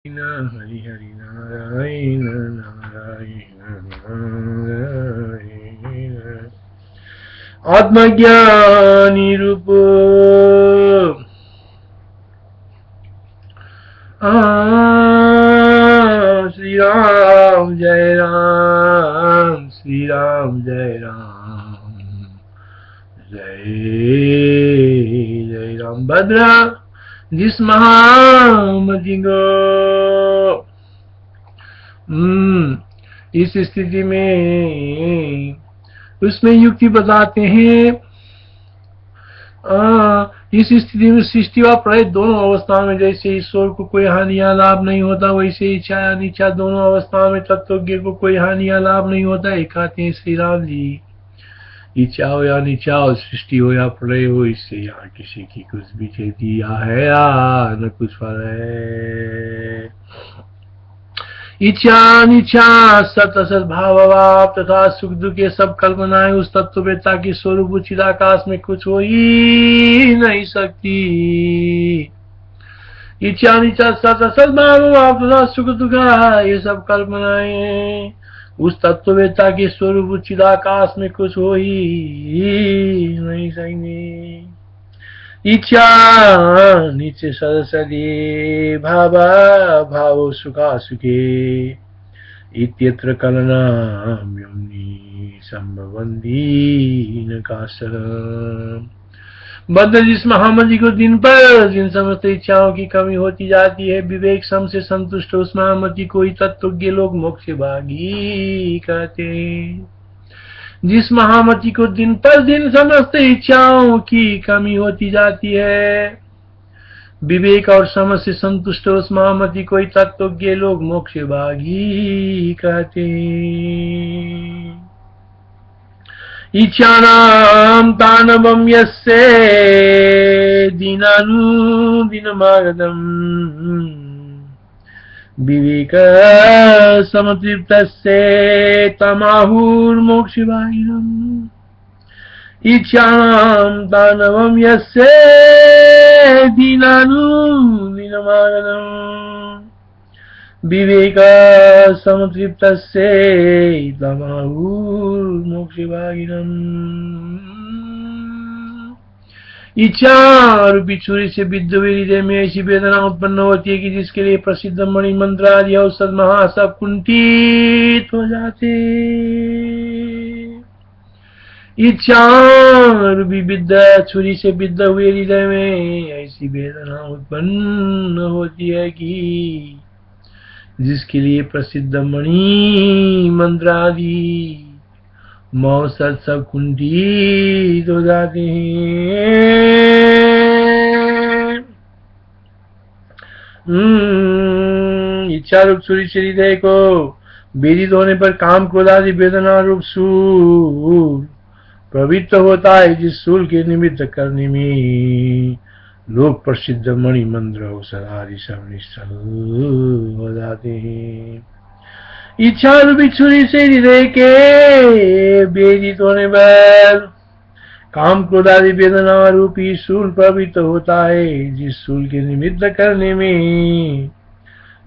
हरि हरि नारायण नारायण नारायण। आत्मज्ञानी रूप श्री राम जय राम, श्री राम जय राम, जय जय राम। भद्रा जिस महामति को इस स्थिति में उसमें युक्ति बताते हैं। इस स्थिति में सृष्टि व प्रलय दोनों अवस्थाओं में जैसे ईश्वर को कोई हानि या लाभ नहीं होता, वैसे इच्छा या अनिच्छा दोनों अवस्थाओं में तत्वज्ञ को कोई हानि या लाभ नहीं होता। एक कहते हैं श्री राम जी, इच्छा हो या अनिच्छा हो, सृष्टि हो या प्रलय हो, इससे यहाँ किसी की कुछ भी क्षति या है या न कुछ फल है। इच्छा अनिच्छा सत असत भाव तथा सुख दुख के सब कल्पनाएं उस तत्ववेत्ता के स्वरूप उचित आकाश में कुछ हो ही नहीं सकती। इच्छा अनिच्छा सत असत भाव तथा सुख दुख ये सब कल्पनाएं उस तत्ववेत्ता के स्वरूप उचित आकाश में कुछ हो ही नहीं सकती। इच्छा नीचे सदसदे भावा भावो सुखा सुखे इत्यत्र कलनाम्योनि संभवन्ति न काशः। बद्ध जिस महामति को दिन पर दिन समस्त इच्छाओं की कमी होती जाती है, विवेक सम से संतुष्ट उस महामति को ही तत्वज्ञ लोग मोक्ष भागी कहते हैं। जिस महामति को दिन पर दिन समस्त इच्छाओं की कमी होती जाती है, विवेक और समझ से संतुष्ट उस महामति को ही तत्वज्ञ लोग मोक्ष भागी कहते हैं। इच्छानां तांडवं यस्य दीनानुदिनमागतम् विवेक समतृप्तस्य तमाहुर्मोक्षभागिनम्। इच्छानां तांडवं यस्य दीनानुदिनमागतम् विवेक समतृप्तस्य तमाहुर्मोक्षभागिनम्। इच्छा रूपी छुरी से विद्ध हुए हृदय में ऐसी वेदना उत्पन्न होती है कि जिसके लिए प्रसिद्ध मणि मंत्र आदि औषध महा सब कुंठित हो जाते। इच्छा रूपी विद्ध छुरी से विद्ध हुए हृदय में ऐसी वेदना उत्पन्न होती है कि जिसके लिए प्रसिद्ध मणि मंत्र आदि मौसद सब कुंठित हो जाते हैं। इच्छा रूप छुरी से हृदय को वेदित होने पर काम क्रोध आदि वेदना रूप सूल प्रवृत्त होता है, जिस सूल के निमित्त करने में लोक प्रसिद्ध मणि मंत्र औषध आदि सब निश्चल हो जाते हैं। इच्छा रूपी छुरी से हृदय के वेदित होने पर काम क्रोध आदि वेदना रूपी सूल प्रवृत्त होता है, जिस सूल के निमित्त करने में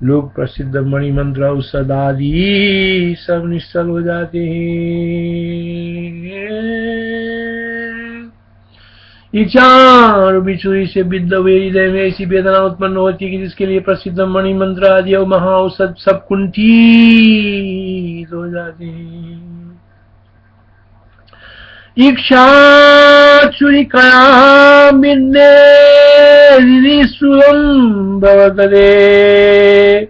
लोक प्रसिद्ध मणि मंत्र औषध आदि सब निश्चल हो जाते हैं। इच्छा रूपी छुरी से विद्ध हुए हृदय में ऐसी वेदना उत्पन्न होती है कि जिसके लिए प्रसिद्ध मणि मंत्र आदि और महा औषध सब कुंठित हो जाते हैं। इच्छा छुरी कया विद्येश्वरं भवतरे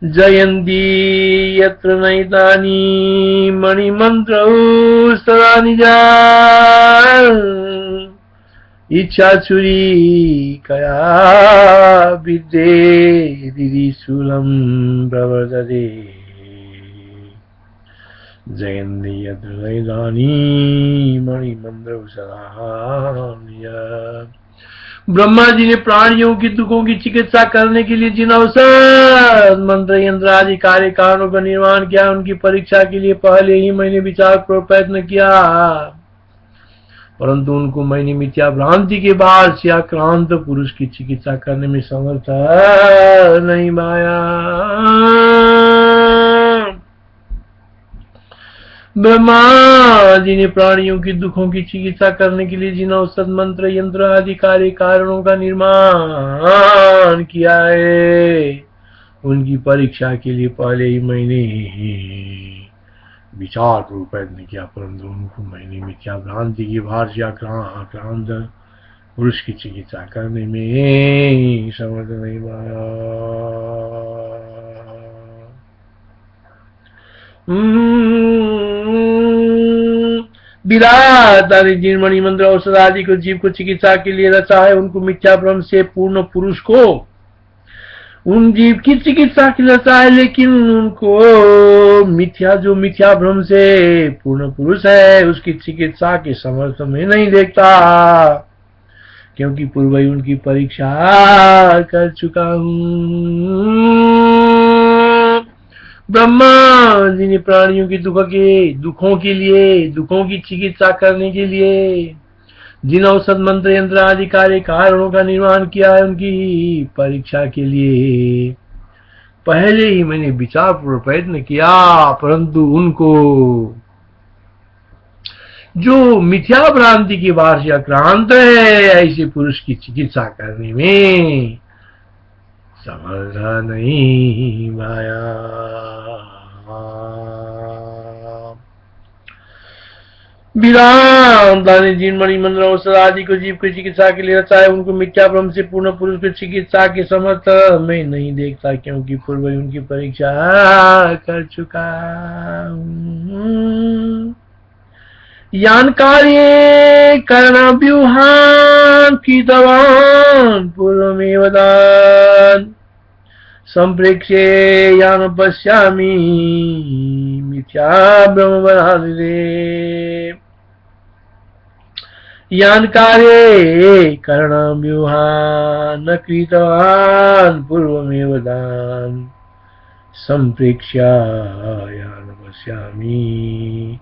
जयन्ती यत्र नैतानि मणिमन्त्रौ सदा निजा। इच्छा छुरी कया विद्ये शूलं प्रवर्तते जयन्ति यत्र नैतानि मणिमन्त्रौ सदा निजा। ब्रह्मा जी ने प्राणियों की दुखों की चिकित्सा करने के लिए जिन औषध मंत्र यंत्र आदि कार्य कारणों का निर्माण किया, उनकी परीक्षा के लिए पहले ही मैंने विचार पूर्वक प्रयत्न किया। परंतु उनको मैंने मिथ्या भ्रांति के बाहर से आक्रांत पुरुष की चिकित्सा करने में समर्थ नहीं माया। ब्रह्मा जी ने प्राणियों की दुखों की चिकित्सा करने के लिए जिन औषध मंत्र यंत्र आदि कार्य कारणों का निर्माण किया है, उनकी परीक्षा के लिए पहले ही मैंने विचार पूर्वक प्रयत्न किया, परंतु उनको मैंने मिथ्या भ्रांति की भार से आक्रांत पुरुष की चिकित्सा करने में समर्थ नहीं पाया। विराट ने जिन मणि मंत्र औषध आदि को जीव को चिकित्सा के लिए रचा है, उनको मिथ्या भ्रम से पूर्ण पुरुष को उन जीव की चिकित्सा के लिए रचा है, लेकिन उनको मिथ्या भ्रम से पूर्ण पुरुष है उसकी चिकित्सा के समर्थ में नहीं देखता, क्योंकि पूर्व ही उनकी परीक्षा कर चुका हूं। ब्रह्मा जी ने प्राणियों की दुखों की चिकित्सा करने के लिए जिन औषध मंत्र यंत्र आदि कार्य कारणों का निर्माण किया है, उनकी परीक्षा के लिए पहले ही मैंने विचार पूर्वक प्रयत्न किया, परंतु उनको जो मिथ्या भ्रांति की भार से आक्रांत है, ऐसे पुरुष की चिकित्सा करने में समर्थ नहीं माया। विरामदा ने जिन मणि मंत्र औषध आदि को जीव की चिकित्सा के लिए रचा है, उनको मिथ्या भ्रम से पूर्ण पुरुष की चिकित्सा के समर्थ मैं नहीं देखता, क्योंकि पूर्व ही उनकी परीक्षा कर चुका हूं। यान कार्य कर्णाव्यूहान कृतवान् पूर्वमेव दान् संप्रेक्ष्ये यान पश्यामि मिथ्या ब्रह्मवराधिरे। यान कार्ये कर्णाव्यूहान् न कृतवान् पूर्वमेव दान् संप्रेक्ष्य यान पश्यामि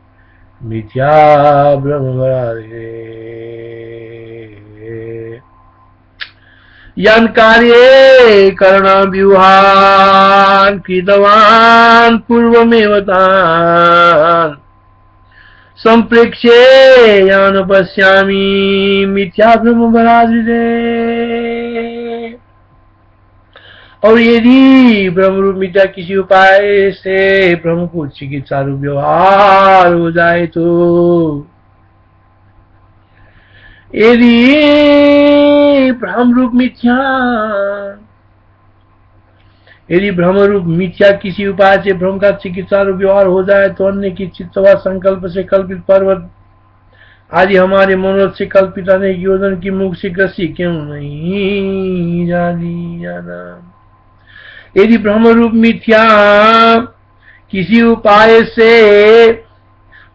मिथ्या ब्रह्मवराधिरे। यान कार्ये कर्णाव्यूहान् कृतवान् पूर्वमेव तान् संप्रेक्ष्ये यान पश्यामि मिथ्या ब्रह्मवराधिरे। और यदि ब्रह्म रूप मिथ्या किसी उपाय से ब्रह्म को चिकित्सा रूप व्यवहार हो जाए, तो यदि ब्रह्म रूप मिथ्या किसी उपाय से ब्रह्म का चिकित्सा रूप व्यवहार हो जाए, तो अन्य की चित्त व संकल्प से कल्पित पर्वत आदि हमारे मनोरथ से कल्पित अनेक योजन की मुख से ग्रसी क्यों नहीं जाना। यदि ब्रह्म रूप मिथ्या किसी उपाय से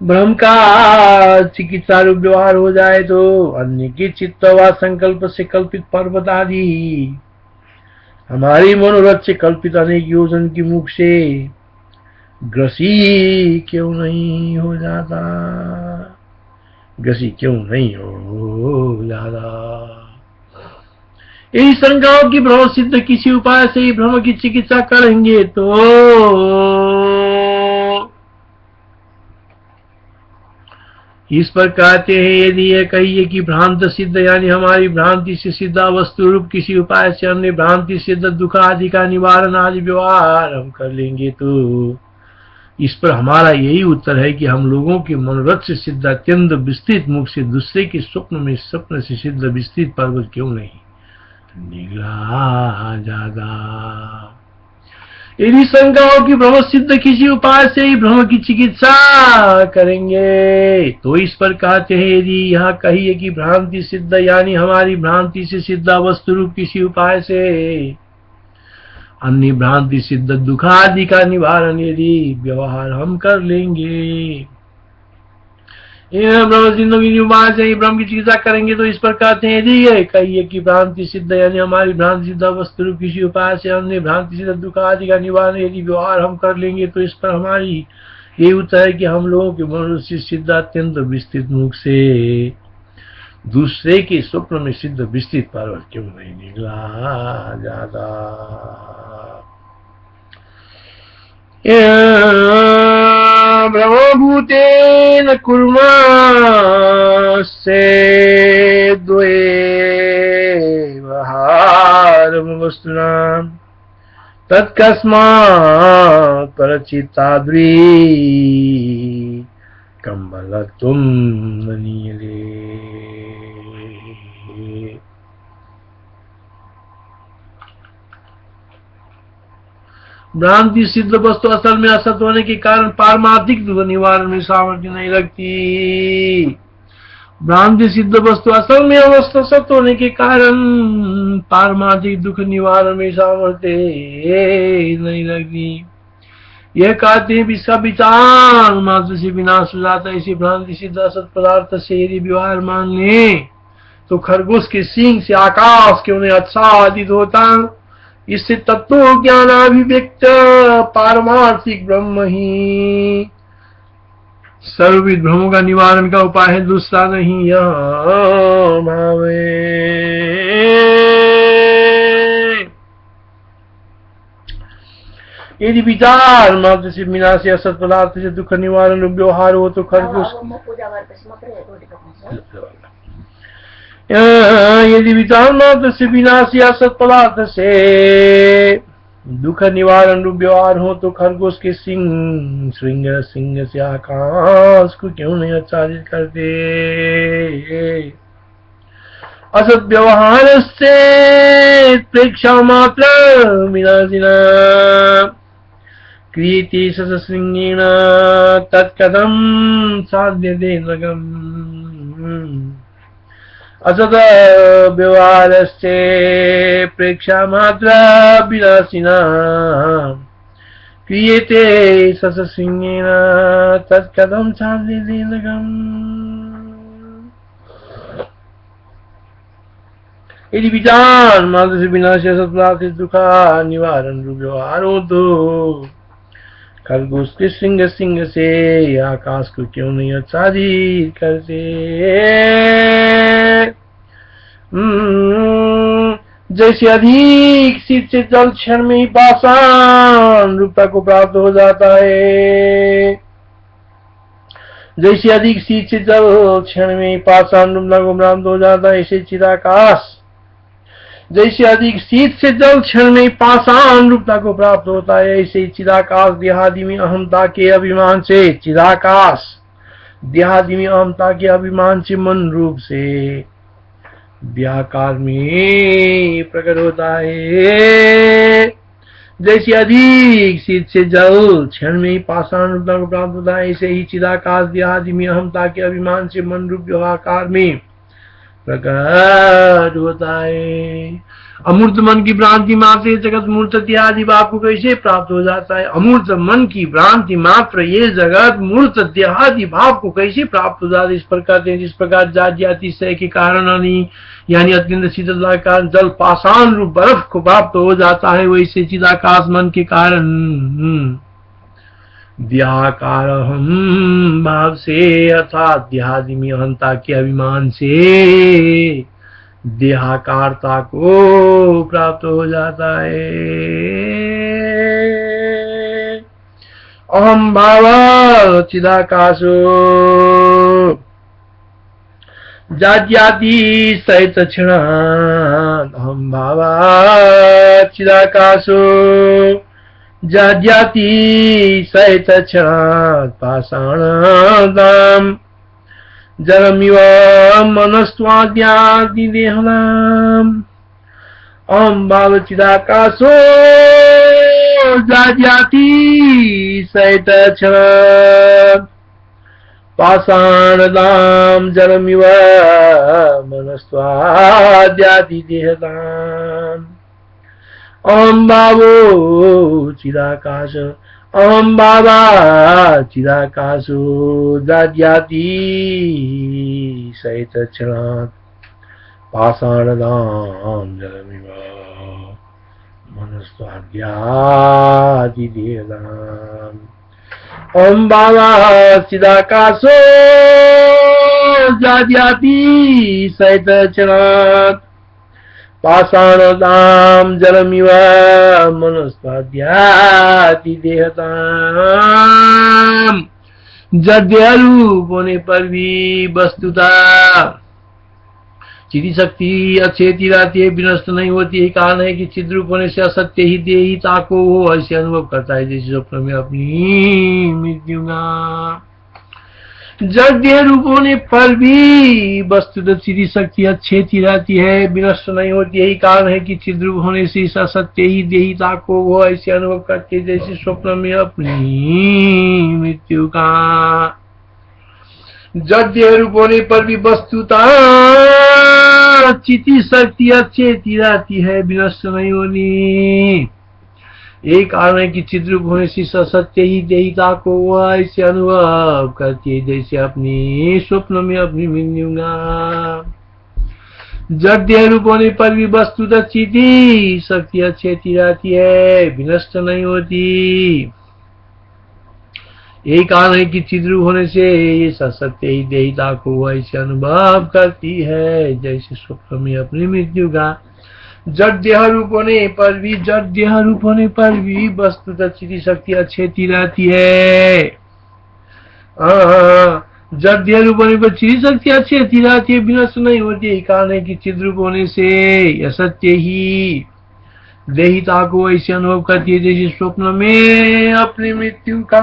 ब्रह्म का चिकित्सा रूप व्यवहार हो जाए, तो अन्य की चित्त व संकल्प से कल्पित पर्वत आदि हमारी मनोरथ से कल्पित अनेक योजन की मुख से ग्रसी क्यों नहीं हो जाता, ग्रसी क्यों नहीं हो जाता। यही शंकाओं की ब्रह्म सिद्ध किसी उपाय से ही ब्रह्म की चिकित्सा करेंगे, तो इस पर कहते हैं, यदि यह कहिए कि भ्रांत सिद्ध यानी हमारी भ्रांति से सिद्धा वस्तु रूप किसी उपाय से हमने भ्रांति सिद्ध दुख आदि का निवारण आदि व्यवहार हम कर लेंगे, तो इस पर हमारा यही उत्तर है कि हम लोगों के मनोरथ से सिद्ध अत्यंत विस्तृत मुख से दूसरे के स्वप्न से सिद्ध विस्तृत पर्वत क्यों नहीं निगला जाता। यदि शंकाओं की ब्रह्म सिद्ध किसी उपाय से ही ब्रह्म की चिकित्सा करेंगे, तो इस पर कहते हैं, यदि यहाँ कहिए कि भ्रांति सिद्ध यानी हमारी भ्रांति से सिद्ध वस्तु रूप किसी उपाय से अन्य भ्रांति सिद्ध दुख आदि का निवारण यदि व्यवहार हम कर लेंगे, ब्रह्म जिंदगी उपाय से ही ब्रह्म की चिकित्सा करेंगे, तो इस पर कहते हैं, यदि ये कहिए कि भ्रांति सिद्ध यानी हमारी भ्रांति सिद्ध वस्तु रूप किसी उपाय से अन्य भ्रांति सिद्ध दुख आदि का निवारण यदि व्यवहार हम कर लेंगे, तो इस पर हमारी ये उत्तर है कि हम लोगों के मनुष्य सिद्ध अत्यंत विस्तृत मुख से दूसरे के स्वप्न में सिद्ध विस्तृत पर्वत क्यों नहीं निकला जाता। ब्रह्मभूतेन कुर्मस्य द्वैवहारं वस्तुनां तत्कस्मात् परचित्ताद्री कम्बलत्वं न नीयते। भ्रांति सिद्ध वस्तु असल में असत होने के कारण पारमार्थिक दुख निवारण में सामर्थ्य नहीं रखती। भ्रांति सिद्ध वस्तु असल में अवस्था सत होने के कारण पारमार्थिक दुख निवारण में सामर्थ्य नहीं रखती। यह कहते हैं इसका विचार मात्र से विनाश हो जाता है। इसी भ्रांति सिद्ध असत पदार्थ से यदि व्यवहार मान ले तो खरगोश के सींग से आकाश क्यों नहीं आच्छादित होता। इससे तत्व ज्ञानाभिव्यक्त पारमार्थिक ब्रह्म ही सर्वविध भ्रमों का निवारण का उपाय है, दूसरा नहीं। यह भावे यदि विचार मात्र से विनाशी असत पदार्थ से दुख निवारण व्यवहार हो तो खरगोश यदि विचार मात्र से विनाशी असत पदार्थ से दुख निवारण रूप व्यवहार हो तो खरगोश के सिंह से आकाश को क्यों नहीं आच्छादित करते। असत व्यवहार से प्रेक्षा मात्र विनाशिना क्रियते सतसिंहेन तत्कथं साध्यते नगम्। असत व्यवहारस्य प्रेक्षा मात्र विनाशिना क्रियते सतसिंहेन तत्कथं साध्यते नगम्। यदि विचार मात्र से विनाशी असत दुख निवारण रूप व्यवहार हो तो खरगोश के सिंह से आकाश को क्यों नहीं आच्छादित करते। जैसे अधिक शीत से जल क्षण में ही पाषाण रूपता को प्राप्त हो जाता है, जैसे अधिक शीत से जल क्षण में ही पाषाण रूपता को प्राप्त हो जाता है, ऐसे चिदाकाश जैसे अधिक शीत से जल क्षण में पाषाण रूपता को प्राप्त होता है, ऐसे चिदाकाश देहादि में अहमता के अभिमान से चिदाकाश देहादि में अहमता के अभिमान से मन रूप से व्याकार में प्रकट होता है। जैसे अधिक शीत से जल क्षण में पाषाण रूपता को प्राप्त होता है, ऐसे ही चिदाकाश देहादि में अहमता के अभिमान से मन रूप व्यवहार में प्रकट होता है। अमूर्त मन की भ्रांति मात्र जगत मूर्त इत्यादि भाव को कैसे प्राप्त हो जाता है। अमूर्त मन की भ्रांति मात्र ये जगत मूर्त देहादि भाव को कैसे प्राप्त हो जाता है। इस प्रकार जिस प्रकार जाति सह के कारण यानी अत्यंत शीतलता के कारण जल पाषाण रूप बर्फ को प्राप्त हो जाता है, वैसे चिदाकाश मन के कारण देहाकार हम भाव से अर्थात देहादि में अहंता के अभिमान से देहाकारता को प्राप्त हो जाता है। अहम भाव चिदाकाशो जाति सहित क्षण अहम भाव चिदाकाशो जाति सहित क्षण पाषाणदाम जलमिव मनस्त्वाद्यादि देहनाम अहम भाव चिदाकाशो जाति सहित क्षण पाषाणदाम जलमिव मनस्त्वाद्यादि देहनाम अहम भावो चिदाकाश अहम भावा चिदाकाशो जाति सहित क्षणात् पाषाणदाम जलमिव मनस्त्वाद्यादि देहनाम अहम भावा चिदाकाशो जाद्याति सहितचनात् पाषाणतां जलमिव मनस्वाद्याति देहताम्। जड्य रूप होने पर भी वस्तुता चिति शक्ति अच्छेती रहती है, विनष्ट नहीं होती। यही कारण है कि चिद रूप होने से असत्य ही देहिता को वो ऐसे अनुभव करता है जैसे स्वप्न में अपनी मृत्यु का। जड्य रूप होने पर भी वस्तुतः चिति शक्ति अच्छेती रहती है, विनष्ट नहीं होती। यही कारण है कि चिद रूप होने से इस असत्य ही देहिता को वो ऐसे अनुभव करते है जैसे स्वप्न में अपनी मृत्यु का। जड्य रूप होने पर भी वस्तुतः चिति शक्ति अच्छेती रहती है, विनष्ट नहीं होनी। यही कारण है कि चिद्रूप होने से सत्य ही देहिता को वह ऐसे अनुभव करती है जैसे अपनी स्वप्न में अपनी मृत्यु का। जड्य रूप होने पर भी वस्तुतः चिति शक्ति अच्छेती रहती है, विनष्ट नहीं होती। यही कारण है कि चिद्रूप होने से ये सत्य ही देहिता को वह ऐसे अनुभव करती है जैसे स्वप्न में अपनी मृत्यु का। जड्य रूप होने पर भी वस्तुतः चिति शक्ति अच्छेती रहती है। जड्य रूप होने पर चिति शक्ति अच्छेती रहती है, विनष्ट नहीं होती। यही कारण है कि चिद्रूप होने से यह सत्य ही देहिता को ऐसे अनुभव करती है जैसे स्वप्न में अपनी मृत्यु का।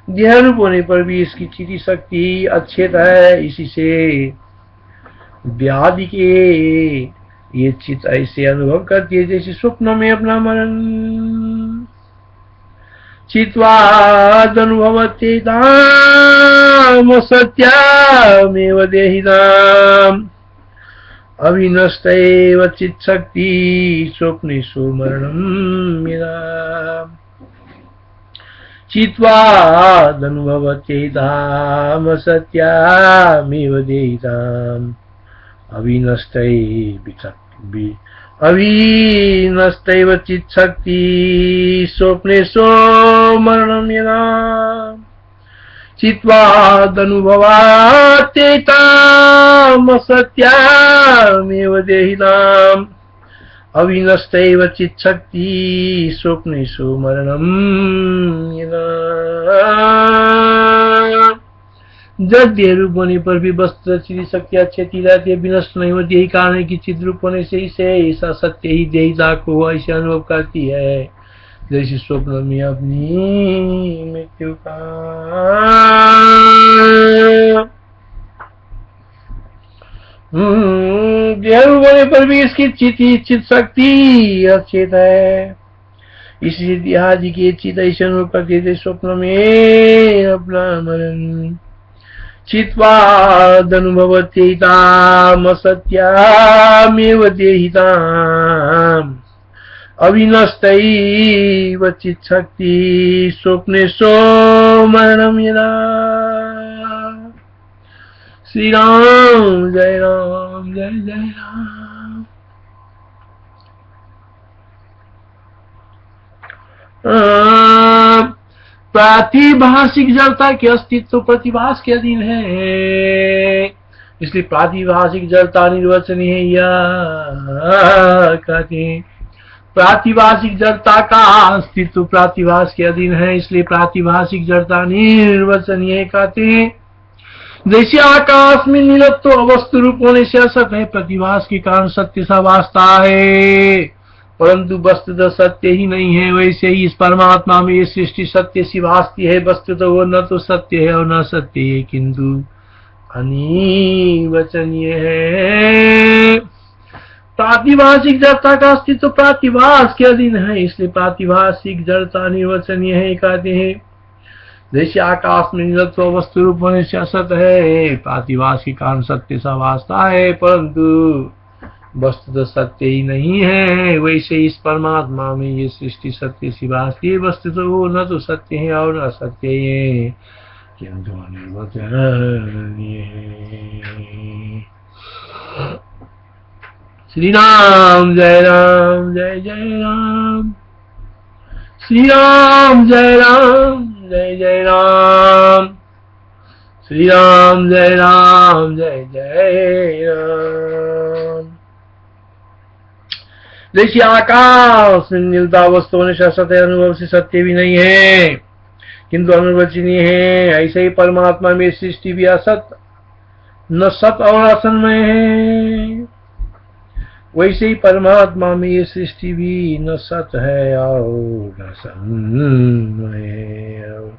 देह रूप होने पर भी इसकी चिति शक्ति अच्छेत है, इसी से व्याधि के ये चित ऐसे अनुभव करती है जैसे स्वप्न में अपना मरण। चित्वादनुभवते ताम सत्यामेव देहिनाम् अविनष्टैव चित्शक्ति स्वप्नेषु मरणं यदा। चित्वादनुभवते ताम सत्यामेव देहिनाम् अविनष्टैव चित्शक्ति स्वप्नेषु मरणं यदा। चित्वादनुभवाते ताम सत्यामेव देहिनाम् अविनष्टैव चित्शक्ति स्वप्नेषु मरणं यदा। जड्य रूप होने पर भी वस्तुतः चिति शक्ति अच्छेती रहती है, विनष्ट नहीं होती। यही कारण है कि चिद रूप होने से इसे ऐसा सत्य ही देहिता को ऐसे अनुभव करती है जैसे स्वप्न में अपनी मृत्यु का। देह रूप होने पर भी इसकी चित शक्ति अच्छेत है, इसलिए देहादि की चित ऐसे अनुभव करती है स्वप्न में अपना मरण। चित्वादनुभवते ताम सत्यामेव देहिताम् अविनष्टैव चित्शक्ति स्वप्नेषु मरणं यदा। श्री राम जय राम। प्रातिभाषिक जड़ता के अस्तित्व प्रतिभास के अधीन है, इसलिए प्रातिभाषिक जड़ता निर्वचनीय है या कहते हैं। प्रातिभाषिक जड़ता का अस्तित्व प्रातिभास के अधीन है, इसलिए प्रातिभाषिक जड़ता निर्वचनीय कहते हैं। जैसे आकाश में नीलत्व अवस्तु रूप होने से असत है, प्रतिभास के कारण सत्य सा वास्ता है, परंतु वस्तुतः सत्य ही नहीं है। वैसे ही इस परमात्मा में ये सृष्टि सत्य सी भासती है, वस्तुतः वो न तो सत्य है और न सत्य है, किंतु अनिर्वचनीय है। प्रातिभाषिक जड़ता का अस्तित्व प्रातिभास के अधीन है, इसलिए प्रातिभाषिक जड़ता निर्वचनीय है कहते हैं। जैसे आकाश में नीलत्व वस्तु रूप होने से असत है, प्रातिभास के कारण सत्य सा वास्ता है, परंतु वस्तुतः सत्य ही नहीं है। वैसे इस परमात्मा में ये सृष्टि सत्य सी भासती है, वस्तुतः वो न तो सत्य है और न सत्य है, किंतु अनिर्वचनीय है। श्री राम जय राम जय जय राम। श्री राम जय राम जय जय राम। श्री राम जय जय राम। जैसे आकाश में नीलता वस्तु होने से असत है, अनुभव से सत्य भी नहीं है किंतु अनिर्वचनीय है, ऐसे ही परमात्मा में सृष्टि भी असत न सत और असन्मय है, वैसे ही परमात्मा में ये सृष्टि भी न सत है और न असन्मय है,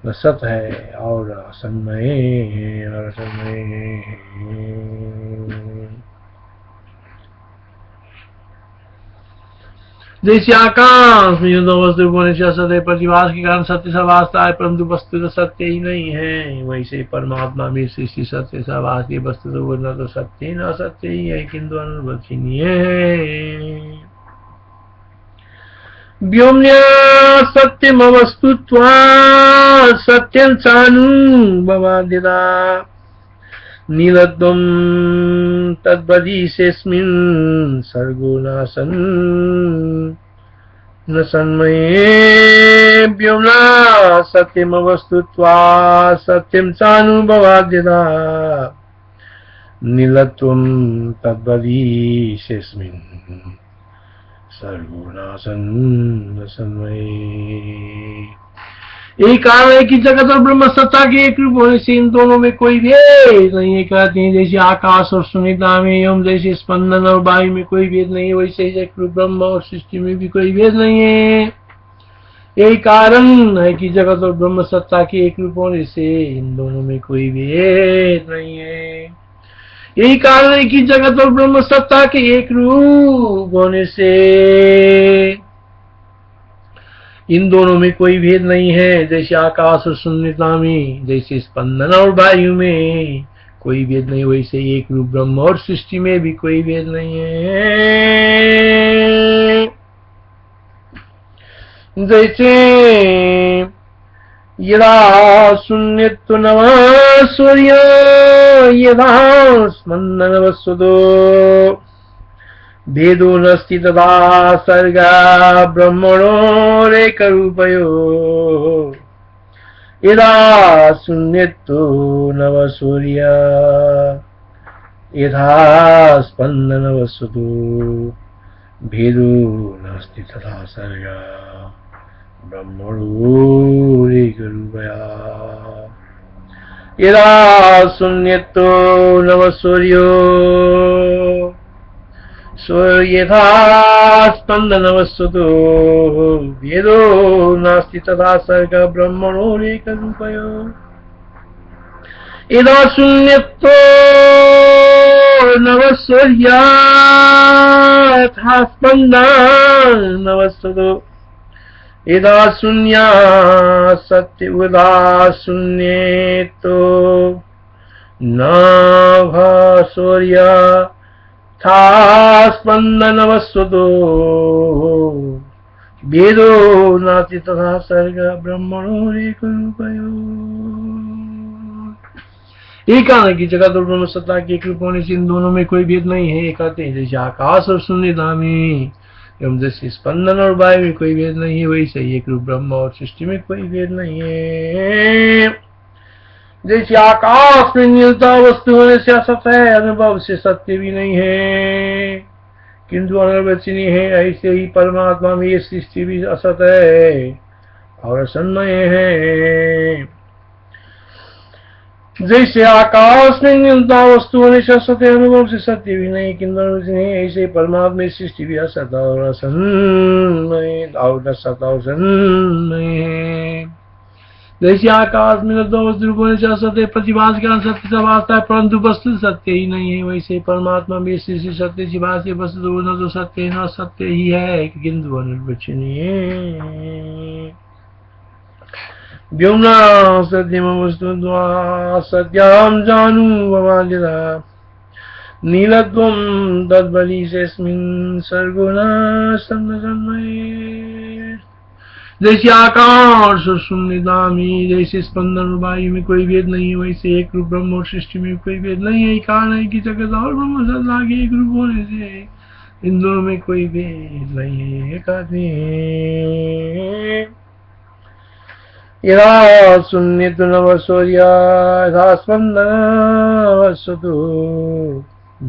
न सत है और असन्मय और असन्मय। जैसे आकाश में जो दो वस्तु होने से असत है, प्रतिभास के कारण सत्य सब वास्ता है परंतु वस्तु तो सत्य ही नहीं है, वैसे ही परमात्मा में सृष्टि सत्य सब वास्ती वस्तु तो न तो सत्य न असत्य ही है किंतु अनिर्वचनीय है। व्योम्या सत्यम वस्तुत्वा सत्यं चानुभवाद्यता नीलत्वं तद्वदीशेऽस्मिन् सर्गो नासन् न सन्मये। व्योम्ना सत्यम वस्तुत्वा सत्यं चानुभवाद्यता नीलत्वं तद्वदीशेऽस्मिन् सर्गो नासन् न सन्मये। यही कारण है कि जगत और ब्रह्म सत्ता के एक रूप होने से इन दोनों में कोई भेद नहीं है। कहते हैं जैसे आकाश और सुनिता में एवं जैसे स्पंदन और वायु में कोई भेद नहीं है, वैसे ही एक रूप ब्रह्म और सृष्टि में भी कोई भेद नहीं है। यही कारण है कि जगत और ब्रह्म सत्ता के एक रूप होने से इन दोनों में कोई भेद नहीं है। यही कारण है कि जगत और ब्रह्म सत्ता के एक रूप होने से इन दोनों में कोई भेद नहीं है। जैसे आकाश और शून्यता में, जैसे स्पंदन और वायु में कोई भेद नहीं, वैसे एक रूप ब्रह्म और सृष्टि में भी कोई भेद नहीं है। जैसे यदा शून्यत्व नवा सूर्य यदा स्पंदन वस्तुतो भेदो नस्ति तदा सर्गा ब्रह्मणोरेकरूपयो यदा शून्यत्वो नव सूर्य यथा स्पंदन वस्तुतो भेदो नास्ति तथा सर्गा ब्रह्मणोरेकरूपया यदा शून्यत्वो नव सूर्यो यथा स्पंदन वस्तुतो भेदो नास्ति तथा सर्ग ब्रह्मणोरेकरूपयो यदा शून्यत्वो नव सूर्य यथा स्पंदन वस्तुतो यदा शून्य सत्य उदा शून्येतो नभ सूर्य था स्पंदन वस्तुतो भेदो नास्ति तथा सर्ग ब्रह्मणोरेकरूपयो। एक कारण की जगत और ब्रह्म सत्ता के एक रूप होने से इन दोनों में कोई भेद नहीं है। कहते हैं जैसे आकाश और शून्यता में एवं जैसे स्पंदन और वायु में कोई भेद नहीं है, वैसे ही एक रूप ब्रह्म और सृष्टि में कोई भेद नहीं है। जैसे आकाश में नीलता वस्तु होने से असत है, अनुभव से सत्य भी नहीं है किंतु अनिर्वचनीय है, ऐसे ही परमात्मा में ये सृष्टि भी असत है और असन्मय है। जैसे आकाश में नीलता वस्तु होने से असत है, अनुभव से सत्य भी नहीं किंतु अनिर्वचनीय है, ऐसे परमात्मा में सृष्टि भी असत और असन्मय और असत और असन्मय है। जैसे आकाश में दो वस्तु होने से असत है, प्रतिभास के कारण सत्य सब आता है परंतु वस्तु सत्य ही नहीं है, वैसे परमात्मा में सृष्टि सत्य जीवा से वस्तु न तो सत्य न सत्य ही है किंतु अनिर्वचनीय। व्योम्ना सत्यम वस्तु सत्याम जानुभवाद्यता नीलत्वं तद्वदीशेऽस्मिन् सर्गो नासन् न सन्मये। जैसे आकाश और शून्यता में, जैसे स्पंदन और वायु में कोई भेद नहीं है, वैसे एक रूप ब्रह्म और सृष्टि में कोई भेद नहीं है। कारण है कि जगत और ब्रह्म सत्ता के एक रूप होने से इन दोनों में कोई भेद नहीं है। कहते हैं यदा शून्यतु नवशौर्या यथा स्पन्दनवसतु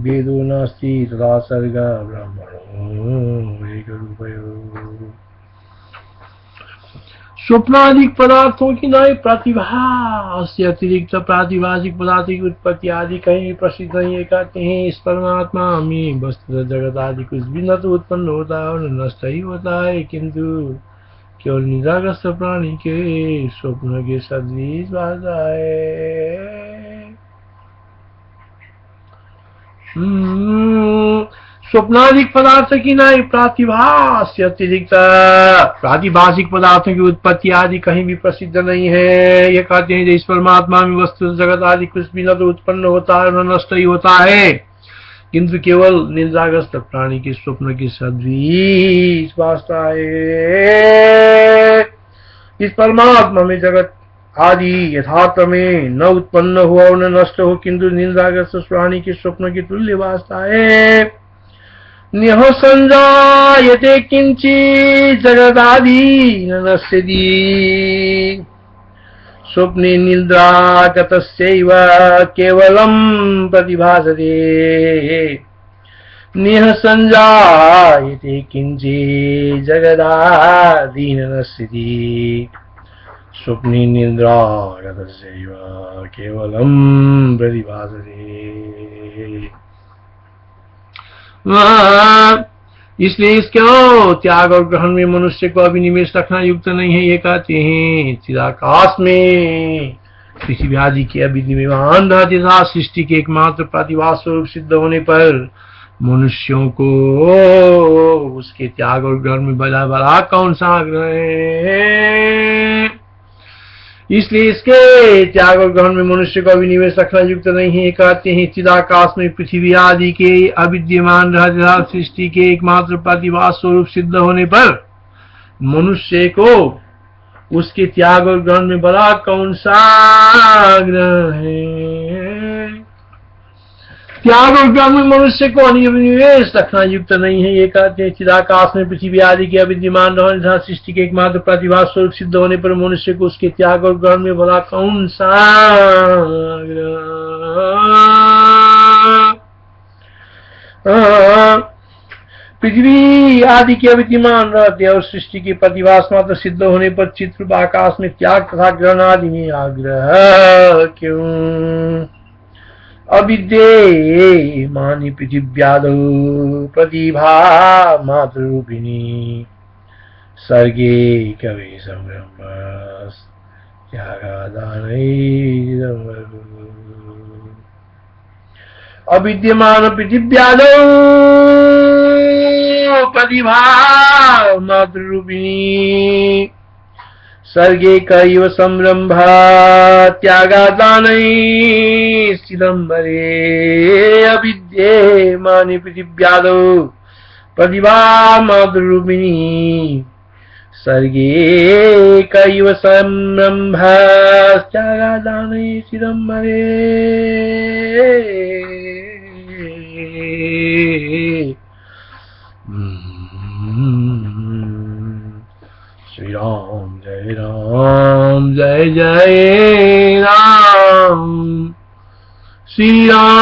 वेदो नास्ति तदा सर्ग ब्रह्मणो एकरूपयो। स्वप्नादिक पदार्थों की नई प्रतिभा से अतिरिक्त प्रातिभाषिक पदार्थ की उत्पत्ति आदि कहीं प्रसिद्ध नहीं कहते हैं। इस परमात्मा में वस्तु जगत आदि कुछ भी न तो उत्पन्न होता है और नष्ट ही होता है, किंतु केवल निराग्रस्त प्राणी के स्वप्न के सदृश भाषा है। स्वप्नादिक पदार्थ की नई प्रतिभा से अतिरिक्त प्रातिभाषिक पदार्थों की उत्पत्ति आदि कहीं भी प्रसिद्ध नहीं है। ये कहते हैं इस परमात्मा में वस्तु जगत आदि कुछ भी न तो उत्पन्न होता है न नष्ट ही होता है, किंतु केवल निद्राग्रस्त प्राणी के स्वप्न की सदृश भासता है। इस परमात्मा में जगत आदि यथार्थ में न उत्पन्न हुआ और न नष्ट हो, किंतु निद्राग्रस्त प्राणी के स्वप्न की तुल्य भासता है। निह संजायते किंचित् जगदादि न नश्यति स्वप्ने निद्रागतस्यैव केवलं प्रतिभासते। निह संजायते किंचित् जगदादि न नश्यति स्वप्ने निद्रागतस्यैव केवलं प्रतिभासते। इसलिए इसके त्याग और ग्रहण में मनुष्य को अभिनिवेश रखना युक्त नहीं है। ये कहते हैं चिदाकाश में पृथ्वी आदि के अभिनिवेश तथा सृष्टि के एकमात्र प्रतिभा स्वरूप सिद्ध होने पर मनुष्यों को उसके त्याग और ग्रहण में बड़ा बड़ा कौन सा आग्रह है। इसलिए इसके त्याग और ग्रहण में मनुष्य को अभिनिवेश रखना युक्त नहीं है। कहते हैं चिदाकाश में पृथ्वी आदि के अविद्यमान रहस्य सृष्टि के एकमात्र प्रतिभा स्वरूप सिद्ध होने पर मनुष्य को उसके त्याग और ग्रहण में बड़ा कौन सा आग्रह है। त्याग और ग्रहण में मनुष्य को अनिवेश रखना युक्त नहीं है। ये कहते हैं चिदाकाश में पृथ्वी आदि के अविद्यमान रहस्य सृष्टि के एकमात्र प्रतिभा स्वरूप सिद्ध होने पर मनुष्य को उसके त्याग और ग्रहण में भला कौन सा पृथ्वी आदि के अविद्यमान रहते और सृष्टि की प्रतिभास मात्र सिद्ध होने पर चित्र आकाश में त्याग तथा ग्रहण आदि में आग्रह क्यों। अविद्ये मानी पृथिव्यादौ प्रतिभा मात्र रूपिणी सर्गे कवि संभ्रम अविद्यमान पृथिव्यादौ प्रतिभा मात्र रूपिणी सर्गे कैव संरंभ त्यागादानै सिदंबरे अविद्ये मानि पृथिव्यादौ प्रतिभा मात्र रूपिणी सर्गे कैव संरंभ त्यागादानै सिदंबरे। श्री राम जय जय राम श्री राम।